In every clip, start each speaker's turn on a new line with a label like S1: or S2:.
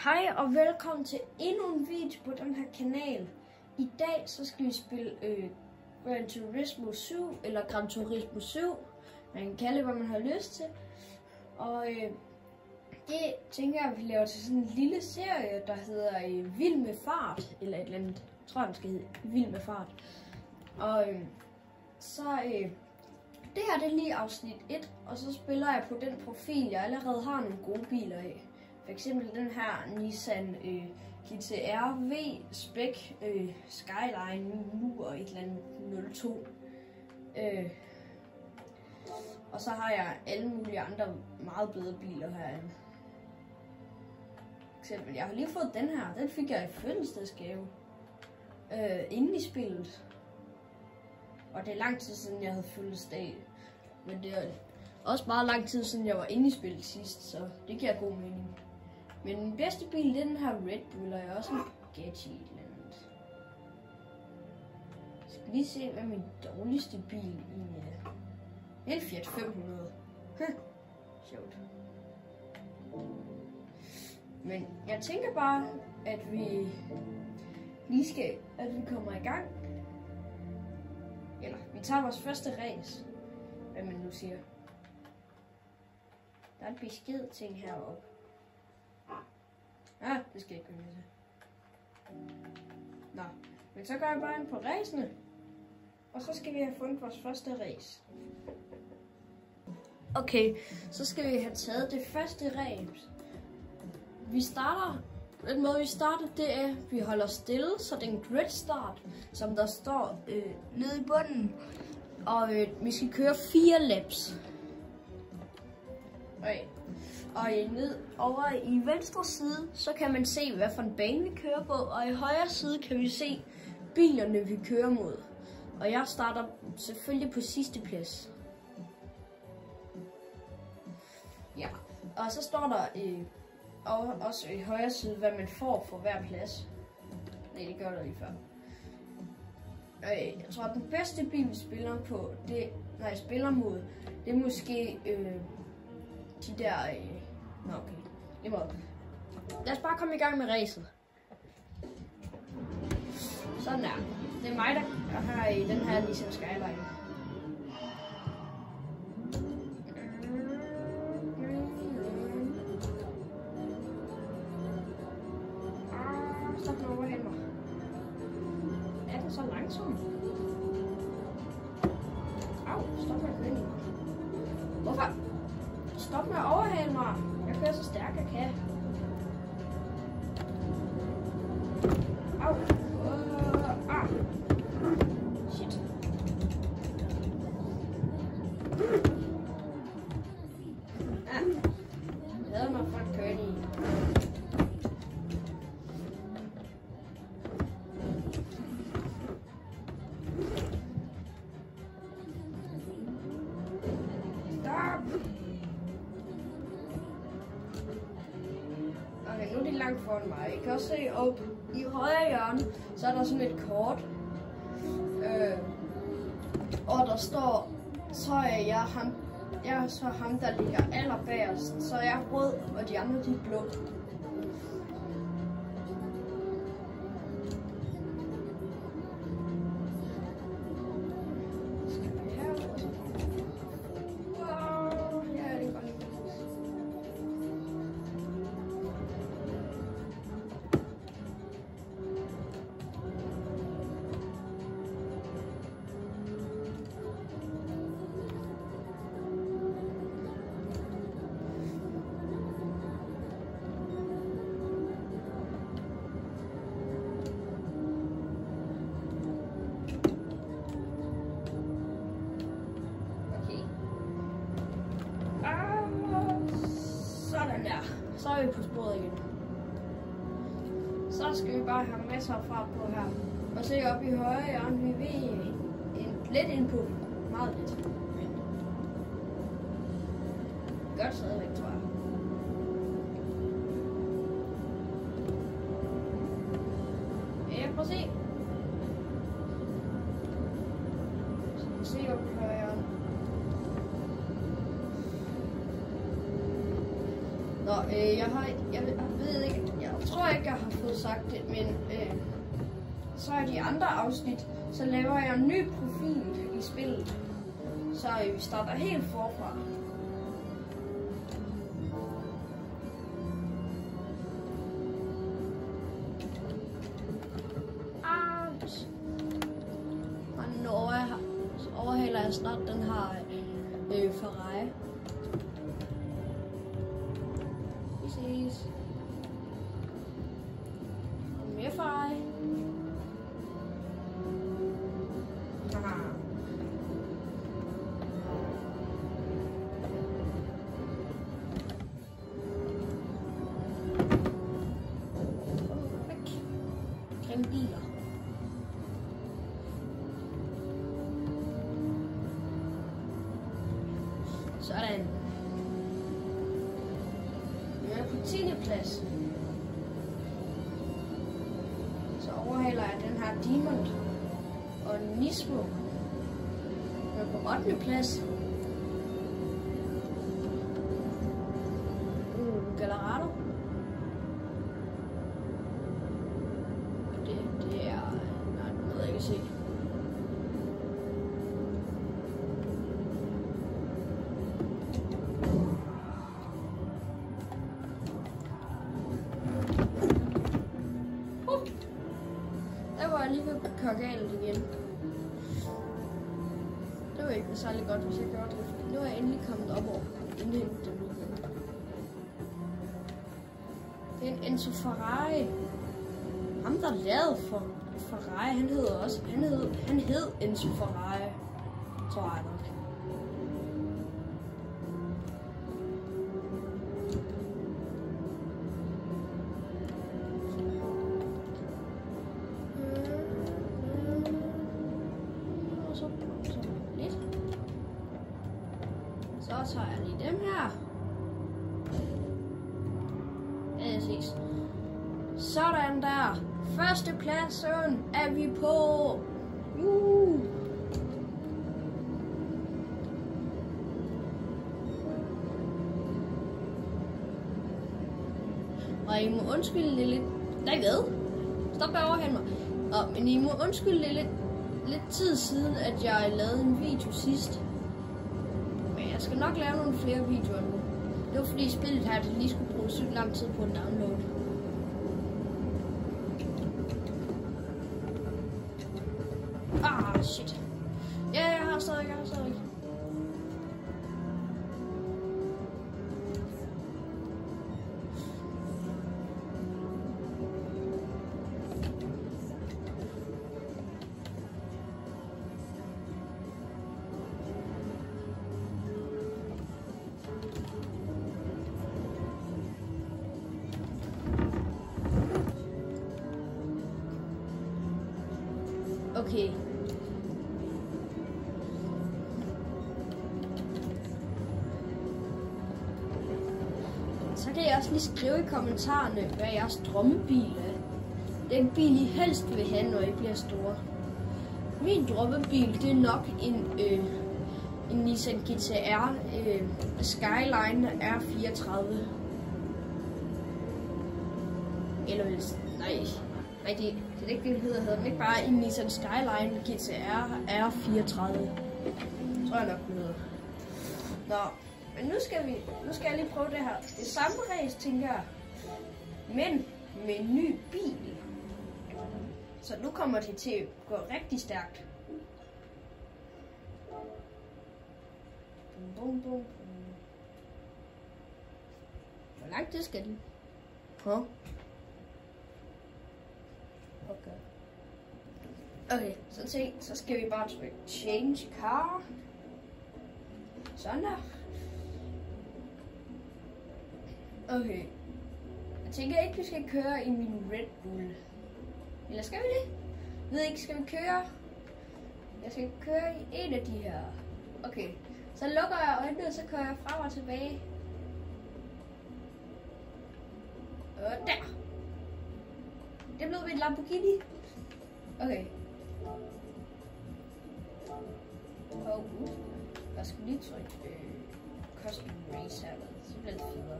S1: Hej og velkommen til endnu en video på den her kanal. I dag så skal vi spille Gran Turismo 7 eller Gran Turismo 7. Man kan kalde det, hvad man har lyst til. Og det tænker jeg, at vi laver til sådan en lille serie, der hedder Vild med Fart. Eller et eller andet, jeg tror den skal hedde Vild med Fart. Og det her det er lige afsnit 1, og så spiller jeg på den profil, jeg allerede har nogle gode biler af. For eksempel den her Nissan GT-R V Spec Skyline nu og et eller andet 02. Og så har jeg alle mulige andre meget bedre biler herinde. For eksempel, jeg har lige fået den her. Den fik jeg i fødselsdagsgave inde i spillet. Og det er lang tid siden, jeg havde fødselsdag. Men det er også meget lang tid siden, jeg var inde i spillet sidst, så det giver god mening. Men den bedste bil, det er den her Red Bull, og jeg er også en Bugatti et eller andet. Jeg skal lige se, hvad min dårligste bil egentlig er. Det er en Fiat 500. Sjovt. Men jeg tænker bare, at vi kommer i gang. Eller, vi tager vores første race. Hvad man nu siger. Der er en besked ting heroppe. Ah, det skal jeg ikke gøre med til. Nå, men så går jeg bare ind på racene. Og så skal vi have fundet vores første race. Okay, så skal vi have taget det første race. Den måde vi starter, det er, at vi holder stille, så det er en grid start, som der står nede i bunden. Og vi skal køre 4 laps. Okay. Og ned over i venstre side, så kan man se, hvad for en bane vi kører på. Og i højre side kan vi se bilerne, vi kører mod. Og jeg starter selvfølgelig på sidste plads. Ja, og så står der også i højre side, hvad man får for hver plads. Nej, det gør der lige før. Jeg tror, at den bedste bil, vi spiller på, spiller mod, det er måske de der... Nå, okay. Lige måde. Lad os bare komme i gang med racet. Sådan der. Det er mig, der har i den her Nissan Skyline. Stop med overhælde mig. Er den så langsom? Au, stop med at køre ind i mig. Hvorfor? Stop med at overhale mig. Jeg kører så stærkt jeg kan. Au. Shit. Jeg havde mig fra kørt i. Okay, nu er de langt foran mig. I kan også se op i højre hjørne, så er der sådan et kort. Og der står, så er jeg så ham, der ligger allerbagerst. Så er jeg rød, og de andre de er blå. Sådan der. Så er vi på sporet igen. Så skal vi bare have masser af fart på her. Og se op i højre hjørne, vi ved lidt ind på. Meget lidt. Men godt stadigvæk, tror jeg. Ja, prøv at se. Se op i højre hjørne. Nå, jeg ved ikke, fået sagt det, men så er de andre afsnit, så laver jeg en ny profil i spillet. Så vi starter helt forfra. Så overhaler jeg snart den her Ferrari. Vi ses. Mere Ferrari. Kring biler. Sådan. Vi er på 10. plads. Så overhaler jeg den her Demon og Nismo. Vi er på 8. plads. Gallardo. Det er... Nej, det ved jeg ikke at se. Der var jeg lige ved at køre galt igen. Det var ikke særlig godt, hvis jeg gjorde det, fordi nu er jeg endelig kommet op over indhente den igen. Det er en Enzo Ferrari. Ham der lavede for Ferrari, han hed Enzo Ferrari, tror jeg nok. Så tager jeg lige dem her. Ja, ses. Sådan der. Første pladsen er vi på. Og I må undskylde det lidt. Nej, hvad? Stop der overhælde mig. Men I må undskylde det lidt tid siden, at jeg lavede en video sidst. Men jeg skal nok lave nogle flere videoer nu. Det var fordi spillet her, det lige skulle bruge sygt lang tid på en download. Shit. Ja, jeg har stadig. Okay. Så kan I også lige skrive i kommentarerne, hvad jeres drømmebil er. Den bil I helst vil have, når I bliver store. Min drømmebil, det er nok en Nissan GT-R Skyline R34. Eller nej, det er ikke det, den hedder. Den ikke bare en Nissan Skyline GT-R R34. Tror jeg nok, den hedder. Nå. Men nu skal jeg lige prøve det her. Det er samme race, tænker jeg. Men med en ny bil. Så nu kommer det til at gå rigtig stærkt. Bum, bum, bum. Hvor langt det skal den? Okay, så skal vi bare trykke change car. Sådan der. Okay. Jeg tænker ikke, vi skal køre i min Red Bull. Eller skal vi det? Jeg ved ikke, skal vi køre? Jeg skal køre i en af de her. Okay. Så lukker jeg øjnene, og så kører jeg frem og tilbage. Og der. Det blev min Lamborghini. Okay. Jeg skal lige trykke custom race her. Så bliver det federe.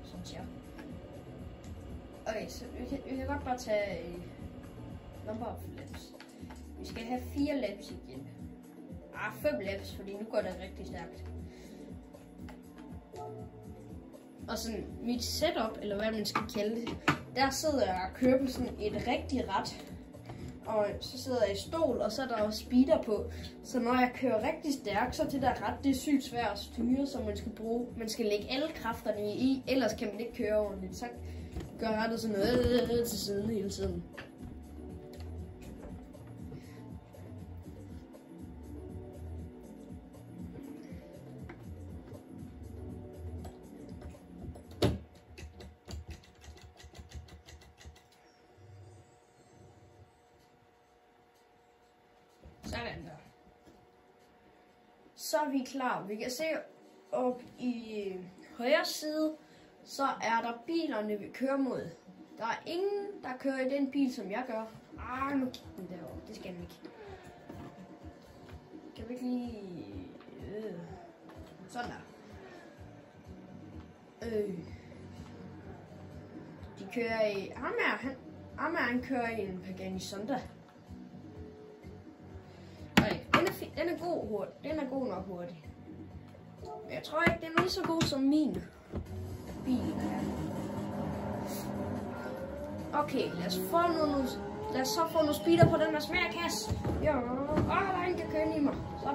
S1: Synes jeg. Okay, så vi kan godt bare tage number of laps. Vi skal have 4 laps igen. 5 laps, fordi nu går det rigtig stærkt. Og sådan mit setup, eller hvad man skal kalde det, der sidder jeg og kører på sådan et rigtig ret. Og så sidder jeg i stol, og så er der også speeder på. Så når jeg kører rigtig stærkt, så det der ret, det er sygt svært at styre, så man skal lægge alle kræfterne i, ellers kan man ikke køre ordentligt. Så gør rettet sådan noget til siden hele tiden. Sådan der. Så er vi klar. Vi kan se op i højre side, så er der bilerne, vi kører mod. Der er ingen, der kører i den bil, som jeg gør. Nu gik den derovre. Det skal den ikke. Kan vi ikke lige... Sådan der. De kører i... Han kører i en Pagani Zonda. Den er god hurtig. Den er god nok hurtig. Men jeg tror ikke, den er lige så god som min bil er. Okay, lad os så få nogle speeder på den der smagerkasse. Ja, der er en, der kører i mig. Så.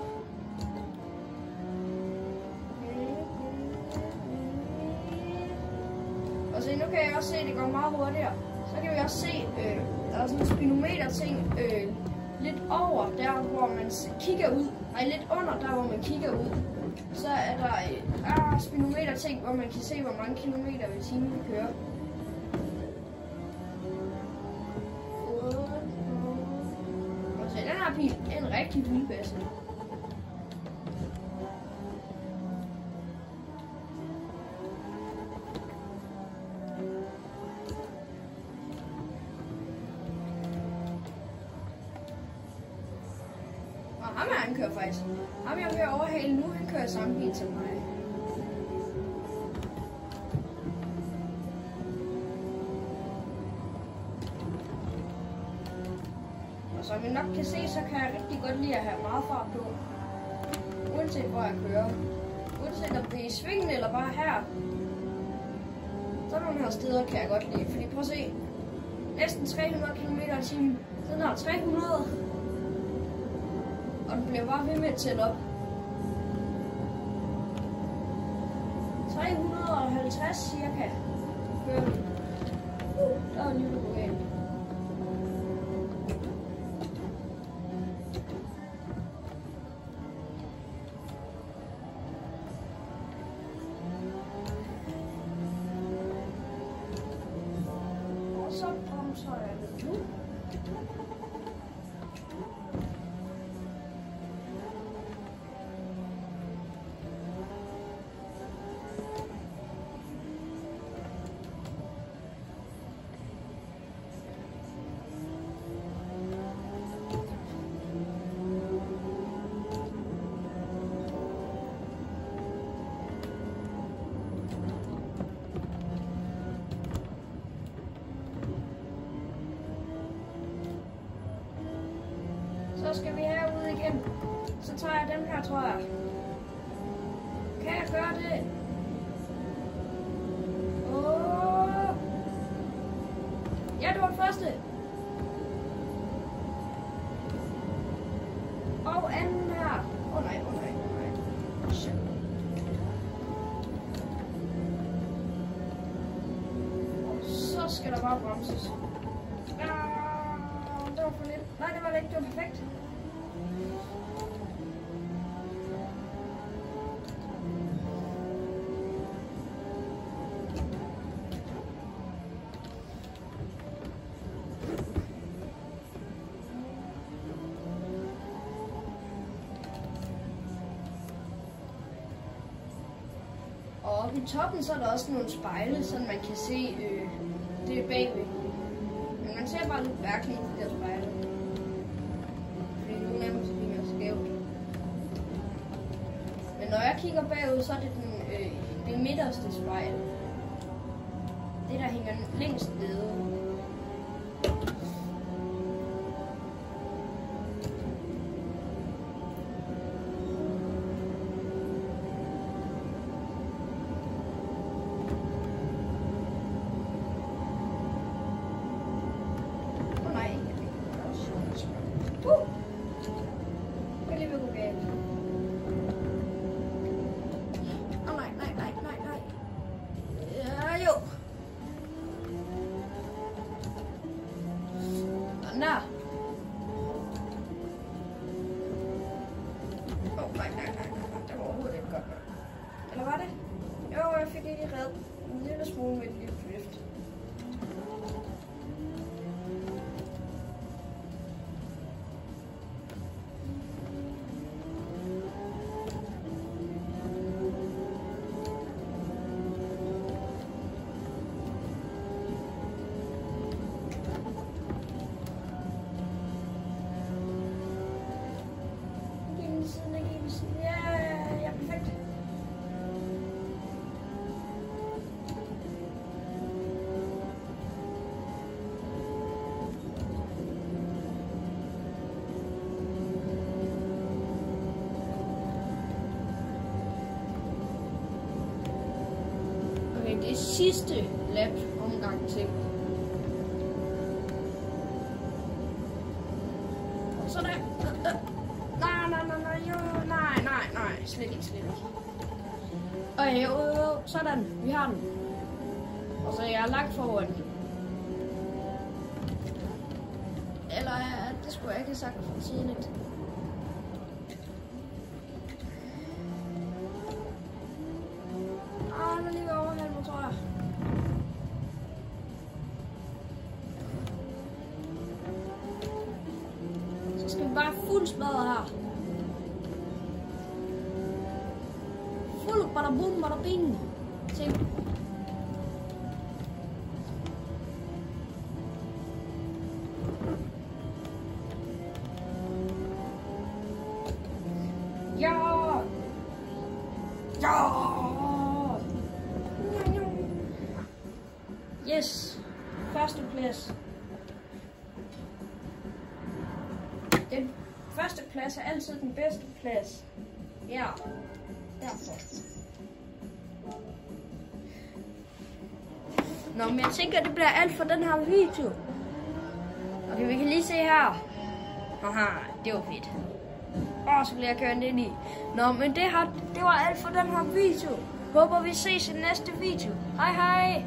S1: Og så nu kan jeg også se, at det går meget hurtigere. Så kan vi også se, der er sådan en speedometer ting lidt over der, hvor man kigger ud. Nej, lidt under der, hvor man kigger ud. Så er der speedometer ting, hvor man kan se, hvor mange kilometer i timen vi kører. Og så den her bil er en rigtig vildbasse. Han kører faktisk. Ham jeg vil overhale nu, han kører samme bil til mig. Og som I nok kan se, så kan jeg rigtig godt lide at have meget fart på. Uanset hvor jeg kører. Uanset om det er i svingen eller bare her. Så nogle her steder kan jeg godt lide. Fordi prøv at se. Næsten 300 km/t. Den har 300. Og den bliver bare ved med at tælle op. 350 cirka. Kører vi. Der er lige noget galt. Og så bremser jeg lidt nu. Så skal vi herud igen. Så tager jeg den her, tror jeg. Kan jeg gøre det? Ja, det var den første. Og anden her. Nej. Shit. Og så skal der bare bremses. Det var for lidt. Nej, det var det ikke. Det var perfekt. Og oppe i toppen, så er der også nogle spejle, så man kan se det bagved. Men man ser bare lidt mærkeligt i de der spejle. Fordi nogle af dem så bliver skævt. Men når jeg kigger bagud, så er det det midterste spejl. Det, der hænger længst nede. Der. Det var overhovedet ikke godt. Eller var det? Jo, jeg fik ikke reddet en lille smule med et lille drift. Ja, perfekt. Okay, det er sidste lap omgang til. Sådan. Nej, slet ikke. Okay, sådan, vi har den. Og så er jeg lagt foran. Eller det skulle jeg ikke have sagt for tidligt. Den er lige overhældt mig, tror jeg. Så skal vi bare fuld smadre her. Fuld bada boom, bada bing. Ting. Ja! Yes! Første plads. Den første plads er altid den bedste plads. Ja. Derfor. Nå, men jeg tænker, det bliver alt for den her video. Okay, vi kan lige se her. Haha, det var fedt. Så bliver jeg kørt ind i. Nå, men det var alt for den her video. Håber vi ses i næste video. Hej hej!